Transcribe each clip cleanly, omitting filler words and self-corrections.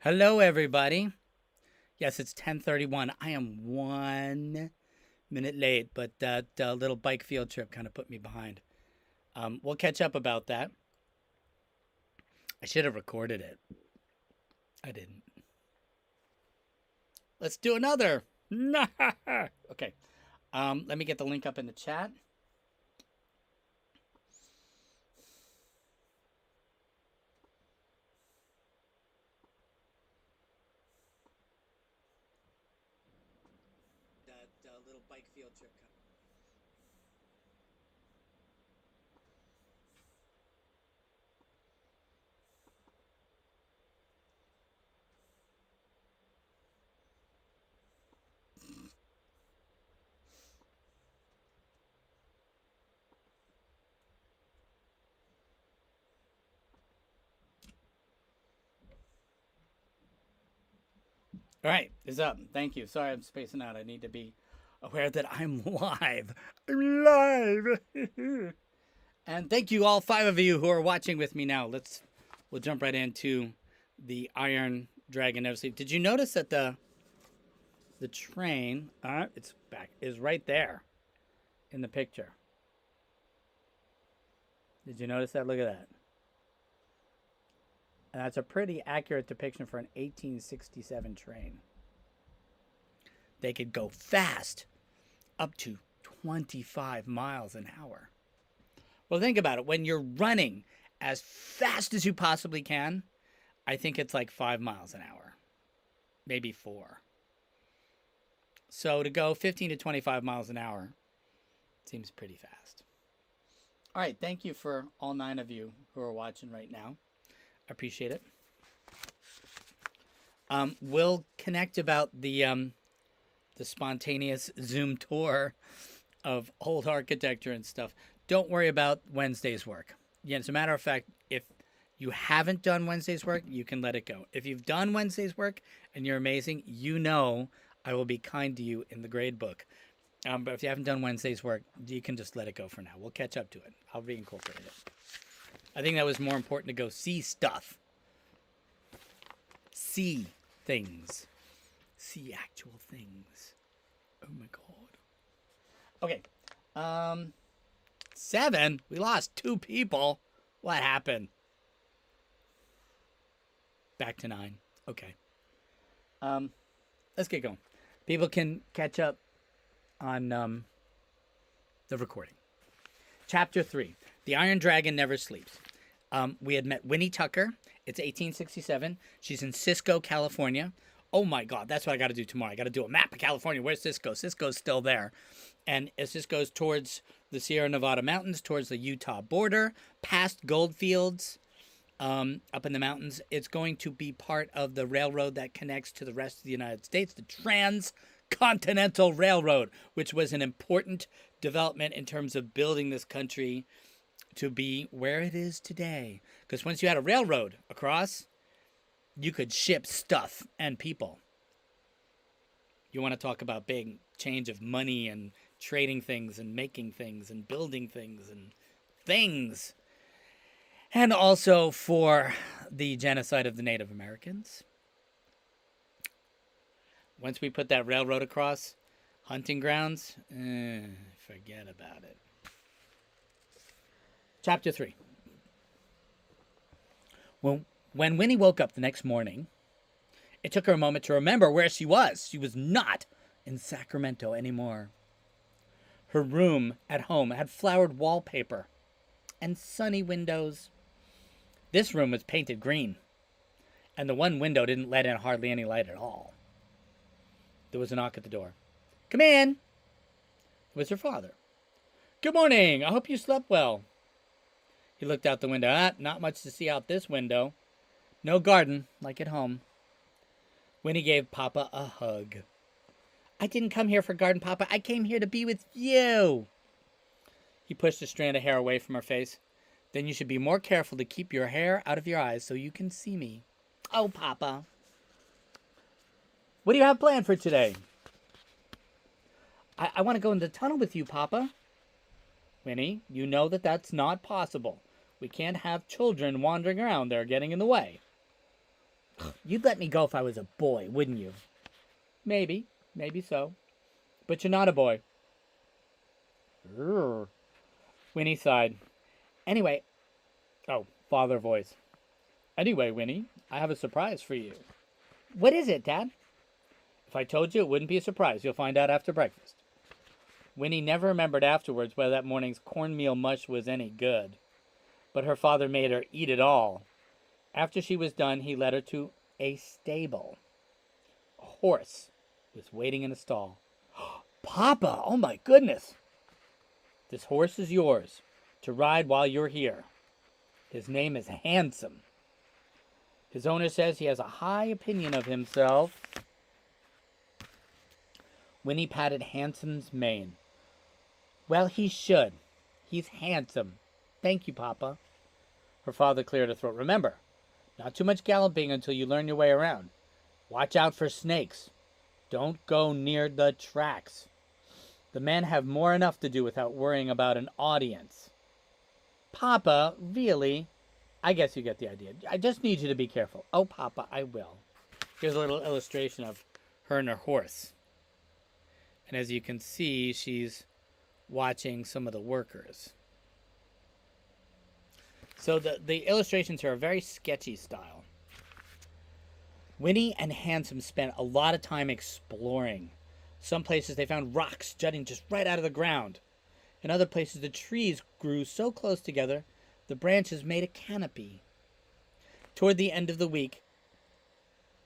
Hello, everybody. Yes, it's 10:31. I am 1 minute late, but that little bike field trip kind of put me behind. We'll catch up about that. I should have recorded it. I didn't. Let's do another. Okay. Let me get the link up in the chat. That little bike field trip. All right, it's up. Thank you. Sorry, I'm spacing out. I need to be aware that I'm live. I'm live. And thank you, all five of you who are watching with me now. We'll jump right into the Iron Dragon Never Sleep. Did you notice that the train, it's back, is right there in the picture? Did you notice that? Look at that. And that's a pretty accurate depiction for an 1867 train. They could go fast, up to 25 miles an hour. Well, think about it. When you're running as fast as you possibly can, I think it's like 5 miles an hour, maybe 4. So to go 15 to 25 miles an hour seems pretty fast. All right, thank you for all 9 of you who are watching right now. I appreciate it. We'll connect about the spontaneous Zoom tour of old architecture and stuff. Don't worry about Wednesday's work. Yeah, as a matter of fact, if you haven't done Wednesday's work, you can let it go. If you've done Wednesday's work and you're amazing, you know I will be kind to you in the grade book. But if you haven't done Wednesday's work, you can just let it go for now. We'll catch up to it. I'll reincorporate it. I think that was more important to go see stuff. See things. See actual things. Oh my god. Okay. 7? We lost 2 people. What happened? Back to 9. Okay. Let's get going. People can catch up on the recording. Chapter 3. The Iron Dragon Never Sleeps. We had met Winnie Tucker. It's 1867. She's in Cisco, California. Oh my God, that's what I got to do tomorrow. I got to do a map of California. Where's Cisco? Cisco's still there. And as this goes towards the Sierra Nevada mountains, towards the Utah border, past gold fields, up in the mountains, it's going to be part of the railroad that connects to the rest of the United States, the Transcontinental Railroad, which was an important development in terms of building this country to be where it is today. Because once you had a railroad across, you could ship stuff and people. You want to talk about big change of money and trading things and making things and building things and things. And also for the genocide of the Native Americans. Once we put that railroad across, hunting grounds, forget about it. Chapter 3. When Winnie woke up the next morning, it took her a moment to remember where she was. She was not in Sacramento anymore. Her room at home had flowered wallpaper and sunny windows. This room was painted green, and the one window didn't let in hardly any light at all. There was a knock at the door. Come in. It was her father. Good morning. I hope you slept well. He looked out the window. Not much to see out this window. No garden, like at home. Winnie gave Papa a hug. I didn't come here for garden, Papa. I came here to be with you. He pushed a strand of hair away from her face. Then you should be more careful to keep your hair out of your eyes so you can see me. Oh, Papa. What do you have planned for today? I want to go in the tunnel with you, Papa. Winnie, you know that that's not possible. We can't have children wandering around there getting in the way. You'd let me go if I was a boy, wouldn't you? Maybe. Maybe so. But you're not a boy. Urgh. Winnie sighed. Anyway. Oh, father voice. Anyway, Winnie, I have a surprise for you. What is it, Dad? If I told you, it wouldn't be a surprise. You'll find out after breakfast. Winnie never remembered afterwards whether that morning's cornmeal mush was any good. But her father made her eat it all. After she was done, he led her to a stable. A horse was waiting in a stall. Papa, oh my goodness! This horse is yours to ride while you're here. His name is Handsome. His owner says he has a high opinion of himself. Winnie patted Handsome's mane. Well, he should. He's handsome. Thank you, Papa. Her father cleared her throat. Remember, not too much galloping until you learn your way around. Watch out for snakes. Don't go near the tracks. The men have more enough to do without worrying about an audience. Papa, really? I guess you get the idea. I just need you to be careful. Oh, Papa, I will. Here's a little illustration of her and her horse. And as you can see, she's watching some of the workers. So the illustrations here are very sketchy style. Winnie and Handsome spent a lot of time exploring. Some places they found rocks jutting just right out of the ground. In other places, the trees grew so close together, the branches made a canopy. Toward the end of the week,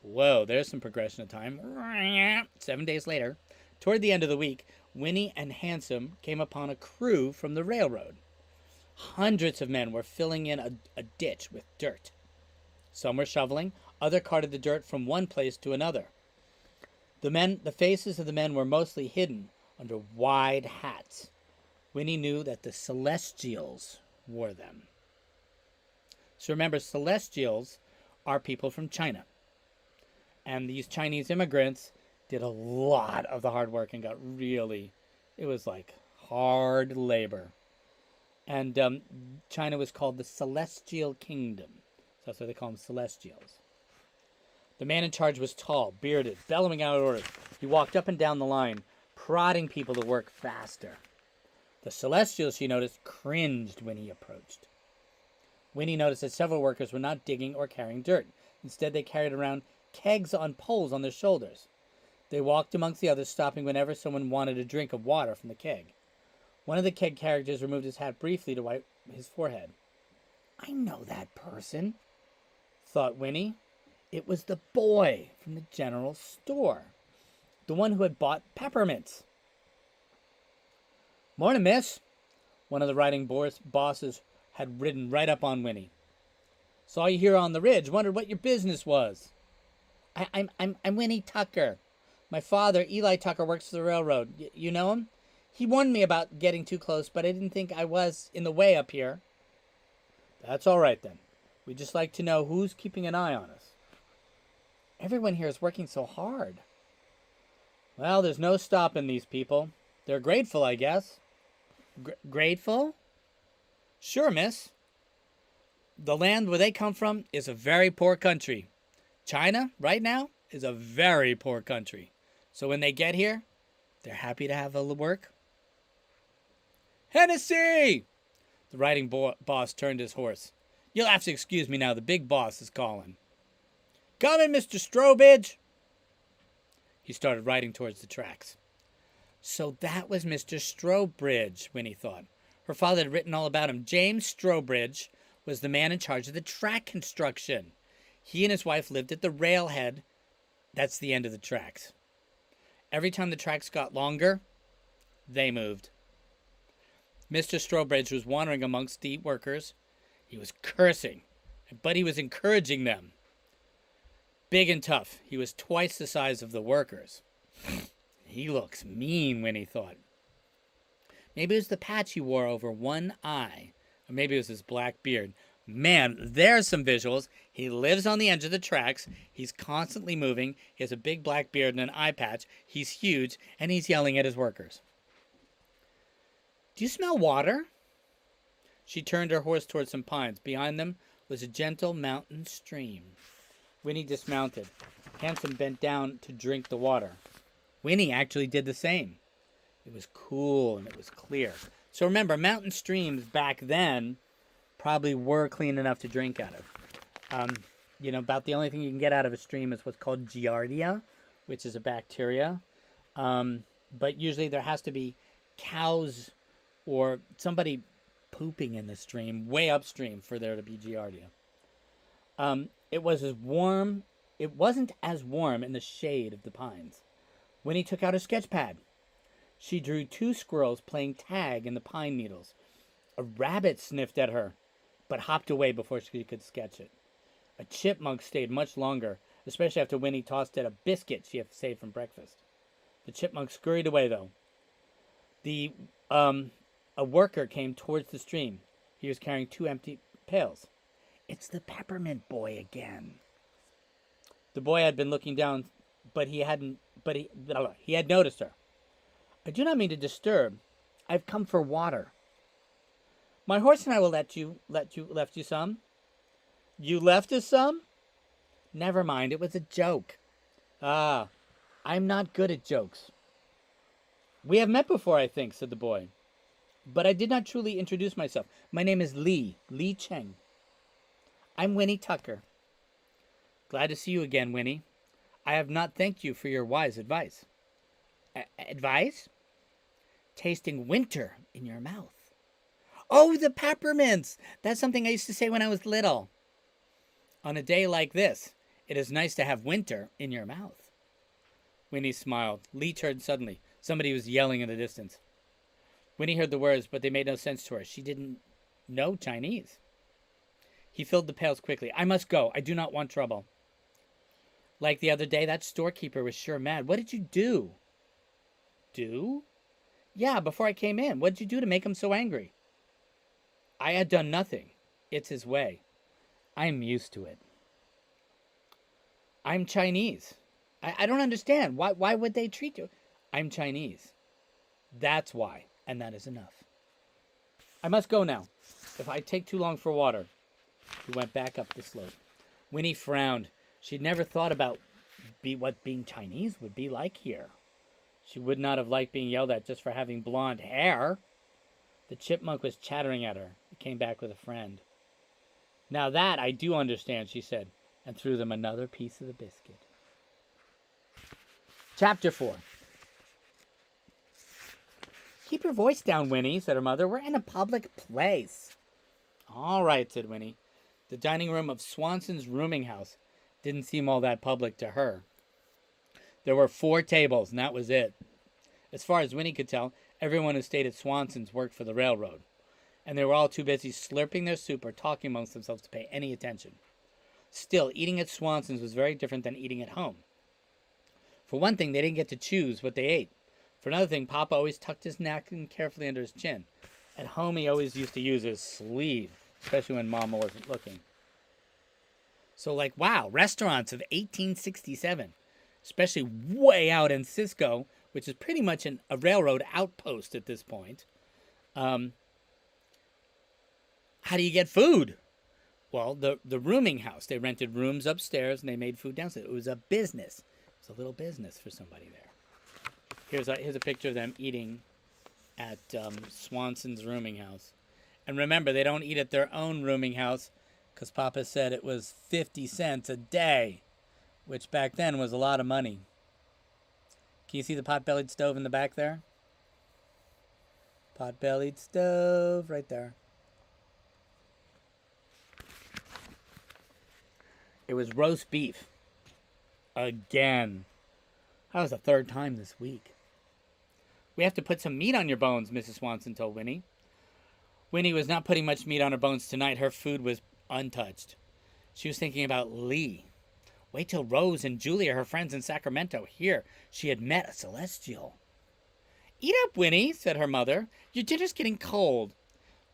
whoa, there's some progression of time. 7 days later, toward the end of the week, Winnie and Handsome came upon a crew from the railroad. Hundreds of men were filling in a ditch with dirt. Some were shoveling, others carted the dirt from one place to another. The faces of the men were mostly hidden under wide hats. Winnie knew that the Celestials wore them. So remember, Celestials are people from China. And these Chinese immigrants did a lot of the hard work and it was like hard labor. And China was called the Celestial Kingdom. So that's why they call them Celestials. The man in charge was tall, bearded, bellowing out orders. He walked up and down the line, prodding people to work faster. The Celestials, she noticed, cringed when he approached. Winnie noticed that several workers were not digging or carrying dirt. Instead, they carried around kegs on poles on their shoulders. They walked amongst the others, stopping whenever someone wanted a drink of water from the keg. One of the keg carriers removed his hat briefly to wipe his forehead. I know that person, thought Winnie. It was the boy from the general store, the one who had bought peppermints. Morning, miss. One of the riding bosses had ridden right up on Winnie. Saw you here on the ridge. Wondered what your business was. I'm Winnie Tucker. My father, Eli Tucker, works for the railroad. You know him? He warned me about getting too close, but I didn't think I was in the way up here. That's all right, then. We'd just like to know who's keeping an eye on us. Everyone here is working so hard. Well, there's no stopping these people. They're grateful, I guess. Grateful? Sure, miss. The land where they come from is a very poor country. China, right now, is a very poor country. So when they get here, they're happy to have a work. Hennessy! The riding boss turned his horse. You'll have to excuse me now. The big boss is calling. Coming, Mr. Strobridge. He started riding towards the tracks. So that was Mr. Strobridge, Winnie thought. Her father had written all about him. James Strobridge was the man in charge of the track construction. He and his wife lived at the railhead. That's the end of the tracks. Every time the tracks got longer, they moved. Mr. Strobridge was wandering amongst the workers. He was cursing, but he was encouraging them. Big and tough, he was twice the size of the workers. He looks mean, Winnie thought. Maybe it was the patch he wore over one eye, or maybe it was his black beard. Man, there's some visuals. He lives on the edge of the tracks. He's constantly moving. He has a big black beard and an eye patch. He's huge, and he's yelling at his workers. Do you smell water? She turned her horse towards some pines. Behind them was a gentle mountain stream. Winnie dismounted. Handsome bent down to drink the water. Winnie actually did the same. It was cool and it was clear. So remember, mountain streams back then probably were clean enough to drink out of. About the only thing you can get out of a stream is what's called giardia, which is a bacteria. But usually there has to be cows or somebody pooping in the stream way upstream for there to be giardia. It wasn't as warm in the shade of the pines. Winnie took out a sketch pad. She drew 2 squirrels playing tag in the pine needles. A rabbit sniffed at her, but hopped away before she could sketch it. A chipmunk stayed much longer, especially after Winnie tossed it a biscuit she had saved from breakfast. The chipmunk scurried away, though. A worker came towards the stream. He was carrying 2 empty pails. It's the peppermint boy again. The boy had been looking down, but he had noticed her. I do not mean to disturb. I've come for water. My horse and I will left you some. You left us some? Never mind, it was a joke. Ah, I'm not good at jokes. We have met before, I think, said the boy. But I did not truly introduce myself. My name is Li Cheng. I'm Winnie Tucker. Glad to see you again, Winnie. I have not thanked you for your wise advice. Advice? Tasting winter in your mouth. Oh, the peppermints! That's something I used to say when I was little. On a day like this, it is nice to have winter in your mouth. Winnie smiled. Lee turned suddenly. Somebody was yelling in the distance. Winnie heard the words, but they made no sense to her. She didn't know Chinese. He filled the pails quickly. I must go. I do not want trouble. Like the other day, that storekeeper was sure mad. What did you do? Do? Yeah, before I came in. What did you do to make him so angry? I had done nothing. It's his way. I'm used to it. I'm Chinese. I don't understand. Why would they treat you? I'm Chinese. That's why. And that is enough. I must go now. If I take too long for water. He went back up the slope. Winnie frowned. She'd never thought about what being Chinese would be like here. She would not have liked being yelled at just for having blonde hair. The chipmunk was chattering at her. He came back with a friend. Now that I do understand, she said, and threw them another piece of the biscuit. Chapter 4. Keep your voice down, Winnie, said her mother. We're in a public place. All right, said Winnie. The dining room of Swanson's rooming house didn't seem all that public to her. There were 4 tables, and that was it. As far as Winnie could tell, everyone who stayed at Swanson's worked for the railroad, and they were all too busy slurping their soup or talking amongst themselves to pay any attention. Still, eating at Swanson's was very different than eating at home. For one thing, they didn't get to choose what they ate. For another thing, Papa always tucked his napkin carefully under his chin. At home, he always used to use his sleeve, especially when Mama wasn't looking. So, wow, restaurants of 1867, especially way out in Cisco, which is pretty much a railroad outpost at this point. How do you get food? Well, the rooming house. They rented rooms upstairs and they made food downstairs. It was a business. It was a little business for somebody there. Here's a picture of them eating at Swanson's rooming house. And remember, they don't eat at their own rooming house because Papa said it was 50 cents a day, which back then was a lot of money. Can you see the pot-bellied stove in the back there? Pot-bellied stove right there. It was roast beef. Again. That was the 3rd time this week. We have to put some meat on your bones, Mrs. Swanson told Winnie. Winnie was not putting much meat on her bones tonight. Her food was untouched. She was thinking about Lee. Wait till Rose and Julia, her friends in Sacramento, hear she had met a celestial. Eat up, Winnie, said her mother. Your dinner's getting cold.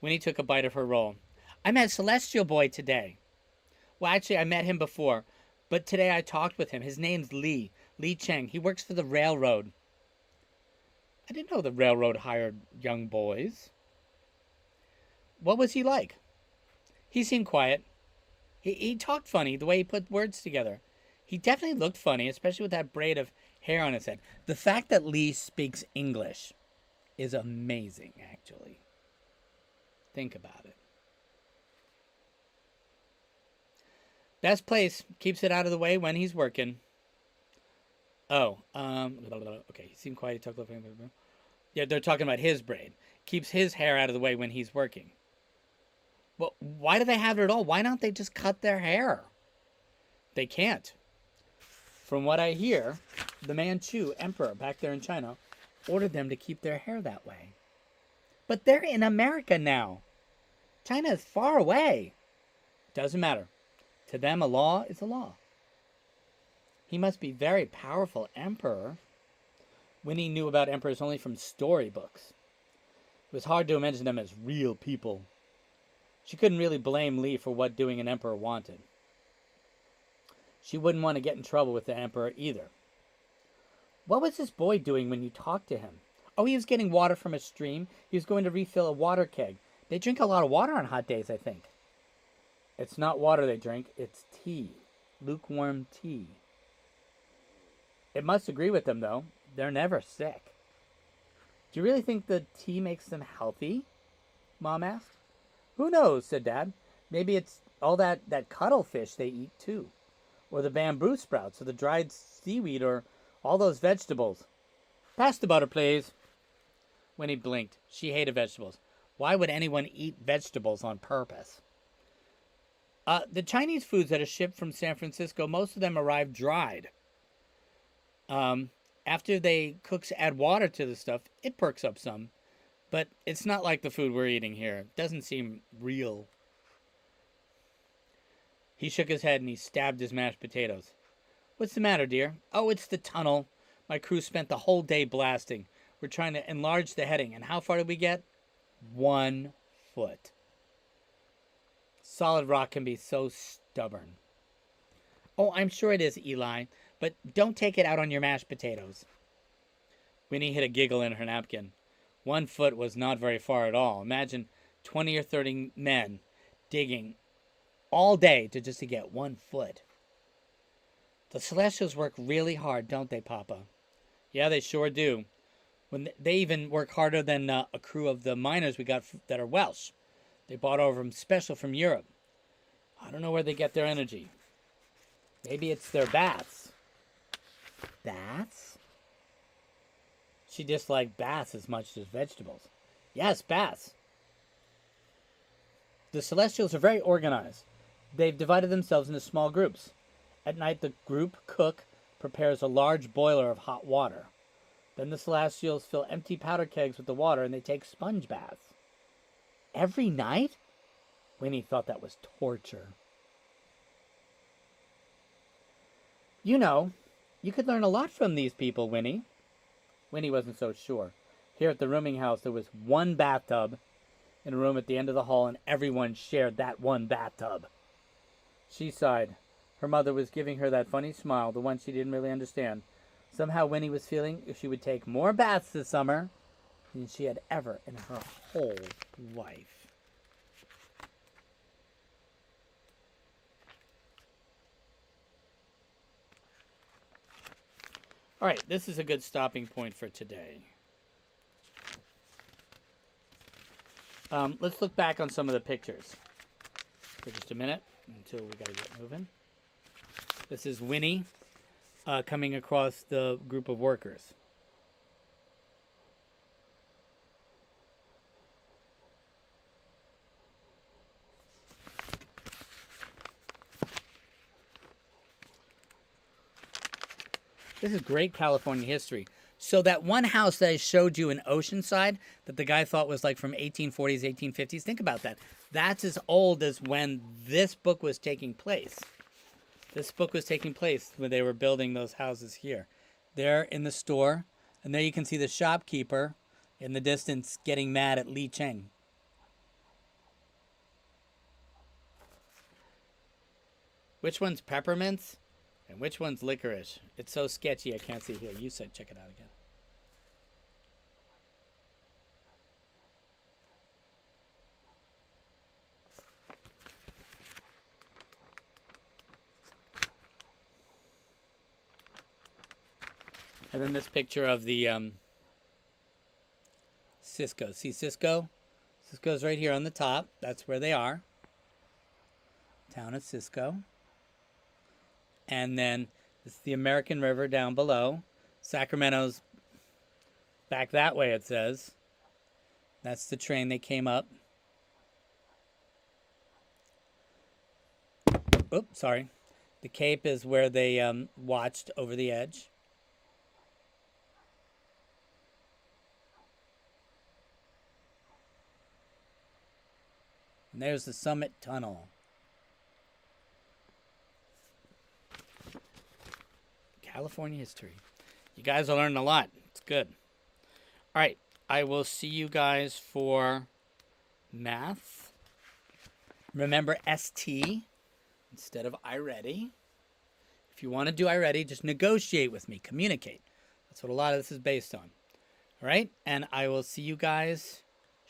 Winnie took a bite of her roll. I met a celestial boy today. Well, actually, I met him before, but today I talked with him. His name's Li Cheng. He works for the railroad. I didn't know the railroad hired young boys. What was he like? He seemed quiet. He talked funny, the way he put words together. He definitely looked funny, especially with that braid of hair on his head. The fact that Lee speaks English is amazing, actually. Think about it. Best place, keeps it out of the way when he's working. Oh, okay. He seemed quiet. He talked. Yeah, they're talking about his braid. Keeps his hair out of the way when he's working. Well, why do they have it at all? Why don't they just cut their hair? They can't. From what I hear, the Manchu emperor back there in China ordered them to keep their hair that way. But they're in America now. China is far away. Doesn't matter. To them, a law is a law. He must be very powerful emperor. Winnie knew about emperors only from storybooks. It was hard to imagine them as real people. She couldn't really blame Lee for what doing an emperor wanted. She wouldn't want to get in trouble with the emperor either. What was this boy doing when you talked to him? Oh, he was getting water from a stream. He was going to refill a water keg. They drink a lot of water on hot days, I think. It's not water they drink, it's tea. Lukewarm tea. It must agree with them, though. They're never sick. Do you really think the tea makes them healthy? Mom asked. Who knows, said Dad. Maybe it's all that cuttlefish they eat, too. Or the bamboo sprouts, or the dried seaweed, or all those vegetables. Pass the butter, please. Winnie blinked. She hated vegetables. Why would anyone eat vegetables on purpose? The Chinese foods that are shipped from San Francisco, most of them arrive dried. After they cooks add water to the stuff, it perks up some. But it's not like the food we're eating here. It doesn't seem real. He shook his head and he stabbed his mashed potatoes. What's the matter, dear? Oh, it's the tunnel. My crew spent the whole day blasting. We're trying to enlarge the heading. And how far did we get? 1 foot. Solid rock can be so stubborn. Oh, I'm sure it is, Eli. But don't take it out on your mashed potatoes. Winnie hid a giggle in her napkin. 1 foot was not very far at all. Imagine 20 or 30 men digging all day just to get 1 foot. The Celestials work really hard, don't they, Papa? Yeah, they sure do. They even work harder than a crew of the miners we got that are Welsh. They bought over them special from Europe. I don't know where they get their energy. Maybe it's their baths. Baths? She disliked baths as much as vegetables. Yes, baths. The Celestials are very organized. They've divided themselves into small groups. At night, the group cook prepares a large boiler of hot water. Then the Celestials fill empty powder kegs with the water and they take sponge baths. Every night? Winnie thought that was torture. You know, you could learn a lot from these people, Winnie. Winnie wasn't so sure. Here at the rooming house, there was one bathtub in a room at the end of the hall, and everyone shared that one bathtub. She sighed. Her mother was giving her that funny smile, the one she didn't really understand. Somehow Winnie was feeling if she would take more baths this summer than she had ever in her whole life. All right, this is a good stopping point for today. Let's look back on some of the pictures for just a minute until we got to get moving. This is Winnie coming across the group of workers. This is great California history. So that one house that I showed you in Oceanside that the guy thought was like from 1840s, 1850s, think about that. That's as old as when this book was taking place. This book was taking place when they were building those houses here. There in the store, and there you can see the shopkeeper in the distance getting mad at Li Cheng. Which one's peppermints? And which one's licorice? It's so sketchy I can't see here. You said check it out again. And then this picture of the Cisco. See Cisco? Cisco's right here on the top. That's where they are. Town of Cisco. And then this is the American River down below. Sacramento's back that way, it says. That's the train they came up. Oops, sorry. The Cape is where they watched over the edge. And there's the Summit Tunnel. California history. You guys are learning a lot. It's good. All right. I will see you guys for math. Remember ST instead of I ready. If you want to do I ready, just negotiate with me. Communicate. That's what a lot of this is based on. All right. And I will see you guys